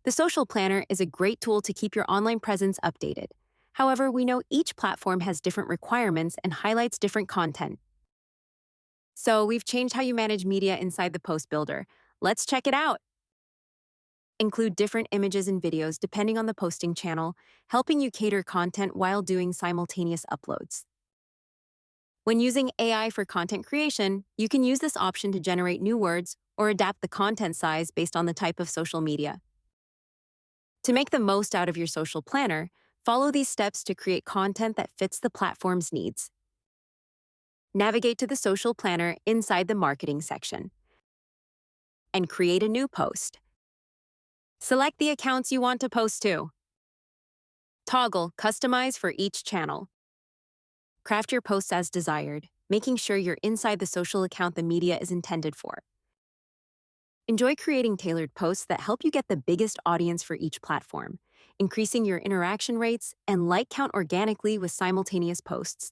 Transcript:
The Social Planner is a great tool to keep your online presence updated. However, we know each platform has different requirements and highlights different content. So we've changed how you manage media inside the Post Builder. Let's check it out. Include different images and videos depending on the posting channel, helping you cater content while doing simultaneous uploads. When using AI for content creation, you can use this option to generate new words or adapt the content size based on the type of social media. To make the most out of your social planner, follow these steps to create content that fits the platform's needs. Navigate to the Social Planner inside the Marketing section and create a new post. Select the accounts you want to post to. Toggle Customize for each channel. Craft your posts as desired, making sure you're inside the social account the media is intended for. Enjoy creating tailored posts that help you get the biggest audience for each platform, increasing your interaction rates and like count organically with simultaneous posts.